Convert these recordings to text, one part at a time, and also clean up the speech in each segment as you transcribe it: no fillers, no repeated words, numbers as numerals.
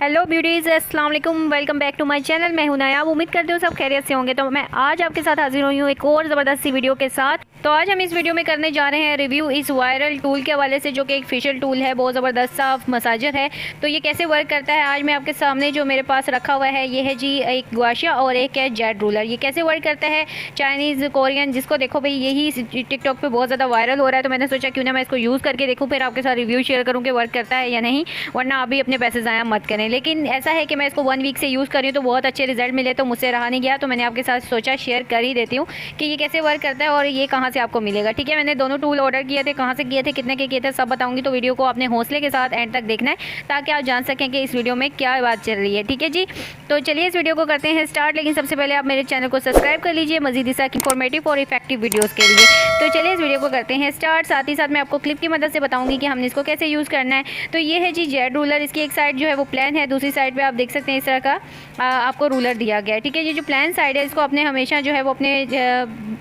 Hello beauties, अस्सलाम वालेकुम, welcome back to my channel. मैं हूं नया, उम्मीद करती हूँ सब खैरियत से होंगे। तो मैं आज आपके साथ हाजिर हुई हूँ एक और ज़बरदस्त सी वीडियो के साथ। तो आज हम इस वीडियो में करने जा रहे हैं रिव्यू इस वायरल टूल के हवाले से, जो कि एक फेशियल टूल है, बहुत ज़बरदस्त सा मसाजर है। तो ये कैसे वर्क करता है आज मैं आपके सामने जो मेरे पास रखा हुआ है, ये है जी एक गुआशा और एक है जेड रूलर। ये कैसे वर्क करता है, चाइनीज़ कोरियन जिसको देखो भाई, यही टिकटॉक पे बहुत ज़्यादा वायरल हो रहा है। तो मैंने सोचा क्यों ना मैं इसको यूज़ करके देखूँ, फिर आपके साथ रिव्यू शेयर करूँ कि वर्क करता है या नहीं, वरना आप भी अपने पैसे ज़ाया मत करें। लेकिन ऐसा है कि मैं इसको 1 वीक से यूज़ कर रही हूँ तो बहुत अच्छे रिजल्ट मिले, तो मुझसे रहा नहीं गया, तो मैंने आपके साथ सोचा शेयर कर ही देती हूँ कि ये कैसे वर्क करता है और ये कहाँ से आपको मिलेगा। ठीक है, मैंने दोनों टूल ऑर्डर किए थे, कहाँ से किए थे, कितने के किए थे, सब बताऊँगी। तो वीडियो को अपने हौसले के साथ एंड तक देखना है ताकि आप जान सकें कि इस वीडियो में क्या बात चल रही है। ठीक है जी, तो चलिए इस वीडियो को करते हैं स्टार्ट। लेकिन सबसे पहले आप मेरे चैनल को सब्सक्राइब कर लीजिए मज़ीद इस इंफॉर्मेटिव और इफेक्टिव वीडियोज़ के लिए। तो चलिए इस वीडियो को करते हैं स्टार्ट। साथ ही साथ मैं आपको क्लिप की मदद से बताऊँगी कि हमने इसको कैसे यूज़ करना है। तो ये है जी जेड रूलर। इसकी एक साइड जो है वो प्लान है, दूसरी साइड पे आप देख सकते हैं इस तरह का आपको रूलर दिया गया है। ठीक है, ये जो प्लान साइड है इसको अपने हमेशा जो है वो अपने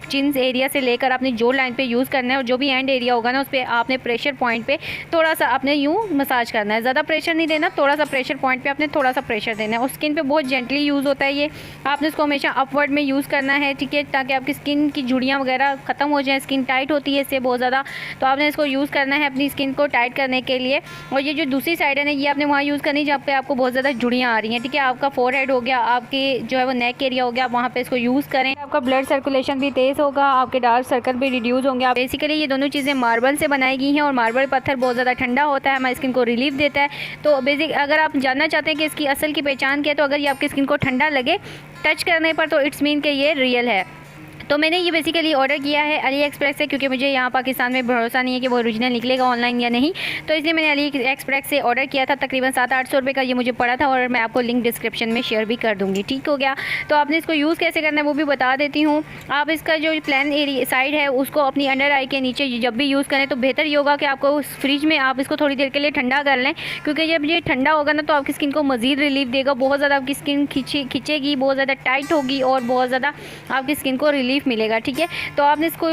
चिन एरिया से लेकर अपनी जो लाइन पे यूज़ करना है, और जो भी एंड एरिया होगा ना उस पर आपने प्रेशर पॉइंट पे थोड़ा सा आपने यूँ मसाज करना है। ज़्यादा प्रेशर नहीं देना, थोड़ा सा प्रेशर पॉइंट पे आपने थोड़ा सा प्रेशर देना है। और स्किन पे बहुत जेंटली यूज़ होता है ये, आपने इसको हमेशा अपवर्ड में यूज़ करना है। ठीक है, ताकि आपकी स्किन की झुर्रियाँ वगैरह ख़त्म हो जाए। स्किन टाइट होती है इससे बहुत ज़्यादा, तो आपने इसको यूज़ करना है अपनी स्किन को टाइट करने के लिए। और ये जो दूसरी साइड है ना, ये आपने वहाँ यूज़ करनी जहाँ पे आपको बहुत ज़्यादा झुर्रियाँ आ रही हैं। ठीक है, आपका फोरहेड हो गया, आपके जो है वो नेक एरिया हो गया, वहाँ पे इसको यूज़ करें। आपका ब्लड सर्कुलेशन भी तेज़ होगा, आपके डार्क सर्कल भी रिड्यूस होंगे। बेसिकली ये दोनों चीज़ें मार्बल से बनाई गई हैं, और मार्बल पत्थर बहुत ज़्यादा ठंडा होता है, हमारी स्किन को रिलीफ देता है। तो बेसिक अगर आप जानना चाहते हैं कि इसकी असल की पहचान क्या है, तो अगर ये आपकी स्किन को ठंडा लगे टच करने पर, तो इट्स मीन कि ये रियल है। तो मैंने ये बेसिकली ऑर्डर किया है अली एक्सप्रेस से, क्योंकि मुझे यहाँ पाकिस्तान में भरोसा नहीं है कि वो ओरिजिनल निकलेगा ऑनलाइन या नहीं। तो इसलिए मैंने अली एक्सप्रेस से ऑर्डर किया था। तकरीबन 700-800 रुपये का ये मुझे पड़ा था, और मैं आपको लिंक डिस्क्रिप्शन में शेयर भी कर दूँगी। ठीक हो गया, तो आपने इसको यूज़ कैसे करना है वो भी बता देती हूँ। आप इसका जो प्लान एरिया साइड है उसको अपनी अंडर आई के नीचे जब भी यूज़ करें तो बेहतर ये होगा कि आपको फ्रिज में आप इसको थोड़ी देर के लिए ठंडा कर लें, क्योंकि जब ये ठंडा होगा ना तो आपकी स्किन को मज़ीद रिलीफ देगा। बहुत ज़्यादा आपकी स्किन खिंचेगी, बहुत ज़्यादा टाइट होगी, और बहुत ज़्यादा आपकी स्किन को रिलीफ मिलेगा। ठीक है, तो आपने इसको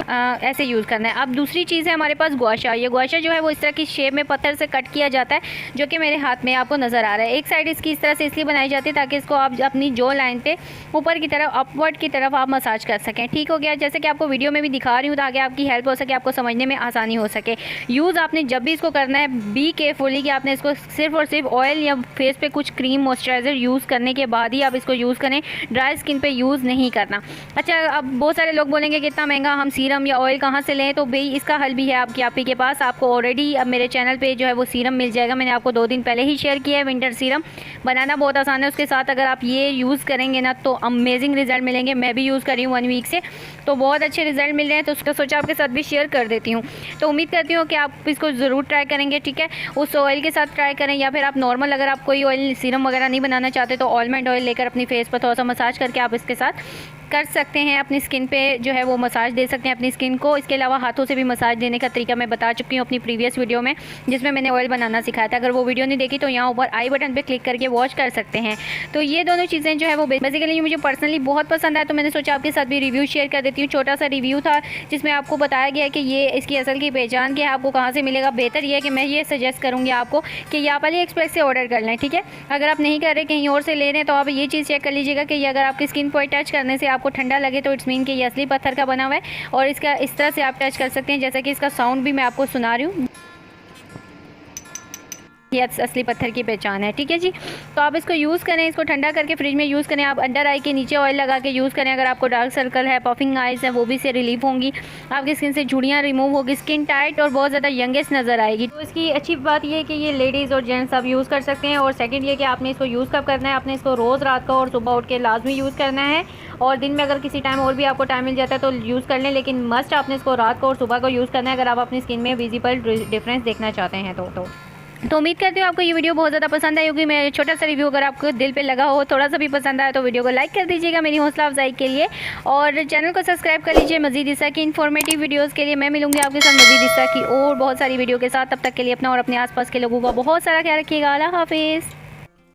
ऐसे यूज़ करना है। अब दूसरी चीज़ है हमारे पास गुआशा। ये गुआशा जो है वो इस तरह की शेप में पत्थर से कट किया जाता है, जो कि मेरे हाथ में आपको नज़र आ रहा है। एक साइड इसकी इस तरह से इसलिए बनाई जाती है ताकि इसको आप अपनी जो लाइन पे ऊपर की तरफ अपवर्ड की तरफ आप मसाज कर सकें। ठीक हो गया, जैसे कि आपको वीडियो में भी दिखा रही हूँ ताकि आपकी हेल्प हो सके, आपको समझने में आसानी हो सके। यूज़ आपने जब भी इसको करना है बी केयरफुली कि आपने इसको सिर्फ और सिर्फ ऑयल या फेस पे कुछ क्रीम मॉइस्चराइज़र यूज़ करने के बाद ही आप इसको यूज़ करें, ड्राई स्किन पर यूज़ नहीं करना। अच्छा, अब बहुत सारे लोग बोलेंगे कि इतना महंगा हम सीरम या ऑयल कहाँ से लें, तो भाई इसका हल भी है आपकी आप ही के पास। आपको ऑलरेडी अब मेरे चैनल पे जो है वो सीरम मिल जाएगा, मैंने आपको 2 दिन पहले ही शेयर किया है। विंटर सीरम बनाना बहुत आसान है, उसके साथ अगर आप ये यूज़ करेंगे ना तो अमेजिंग रिजल्ट मिलेंगे। मैं भी यूज़ कर रही हूँ 1 वीक से, तो बहुत अच्छे रिजल्ट मिल रहे हैं, तो उसका सोचा आपके साथ भी शेयर कर देती हूँ। तो उम्मीद करती हूँ कि आप इसको ज़रूर ट्राई करेंगे। ठीक है, उस ऑयल के साथ ट्राई करें, या फिर आप नॉर्मल अगर आप कोई ऑयल सीरम वगैरह नहीं बनाना चाहते तो ऑलमंड ऑयल लेकर अपनी फेस पर थोड़ा सा मसाज करके आप इसके साथ कर सकते हैं, अपनी स्किन पे जो है वो मसाज दे सकते हैं अपनी स्किन को। इसके अलावा हाथों से भी मसाज देने का तरीका मैं बता चुकी हूँ अपनी प्रीवियस वीडियो में, जिसमें मैंने ऑयल बनाना सिखाया था। अगर वो वीडियो नहीं देखी तो यहाँ ऊपर आई बटन पे क्लिक करके वॉच कर सकते हैं। तो ये दोनों चीज़ें जो है वो बेसिकली मुझे पर्सनली बहुत पसंद आया, तो मैंने सोचा आपके साथ भी रिव्यू शेयर कर देती हूँ। छोटा सा रिव्यू था जिसमें आपको बताया गया कि ये इसकी असल की पहचान क्या है, आपको कहाँ से मिलेगा। बेहतर ये है कि मैं ये सजेस्ट करूँगी आपको कि ये आप अली एक्सप्रेस से ऑर्डर कर लें। ठीक है, अगर आप नहीं कर रहे, कहीं और से ले रहे हैं, तो आप ये चीज़ चेक कर लीजिएगा कि अगर आपकी स्किन पर टच करने से आपको ठंडा लगे तो इट्स मीन कि ये असली पत्थर का बना हुआ है, और इसका इस तरह से आप टच कर सकते हैं जैसा कि इसका साउंड भी मैं आपको सुना रही हूँ। ये असली पत्थर की पहचान है। ठीक है जी, तो आप इसको यूज़ करें, इसको ठंडा करके फ्रिज में यूज़ करें। आप अंडर आई के नीचे ऑयल लगा के यूज़ करें। अगर आपको डार्क सर्कल है, पफिंग आइज़ है, वो भी से रिलीफ होंगी, आपकी स्किन से झुर्रियाँ रिमूव होगी, स्किन टाइट और बहुत ज़्यादा यंगेस्ट नज़र आएगी। तो इसकी अच्छी बात यह है कि ये लेडीज़ और जेंट्स सब यूज़ कर सकते हैं। और सेकंड ये कि आपने इसको यूज़ कब करना है, आपने इसको रोज़ रात को और सुबह उठ के लाजमी यूज़ करना है। और दिन में अगर किसी टाइम और भी आपको टाइम मिल जाता है तो यूज़ कर लें, लेकिन मस्ट आपने इसको रात को और सुबह को यूज़ करना है अगर आप अपनी स्किन में विजिबल डिफरेंस देखना चाहते हैं। तो उम्मीद करती हूँ आपको ये वीडियो बहुत ज़्यादा पसंद आई होगी। मेरा छोटा सा रिव्यू अगर आपको दिल पे लगा हो, थोड़ा सा भी पसंद आया, तो वीडियो को लाइक कर दीजिएगा मेरी हौसला अफजाई के लिए, और चैनल को सब्सक्राइब कर लीजिए मज़ीद इस तरह की इन्फॉर्मेटिव वीडियोज़ के लिए। मैं मिलूंगी आपके साथ मज़ीद इस तरह की और बहुत सारी वीडियो के साथ। तब तक के लिए अपना और अपने आसपास के लोगों का बहुत सारा ख्याल रखिएगा। अल्लाह हाफिज़।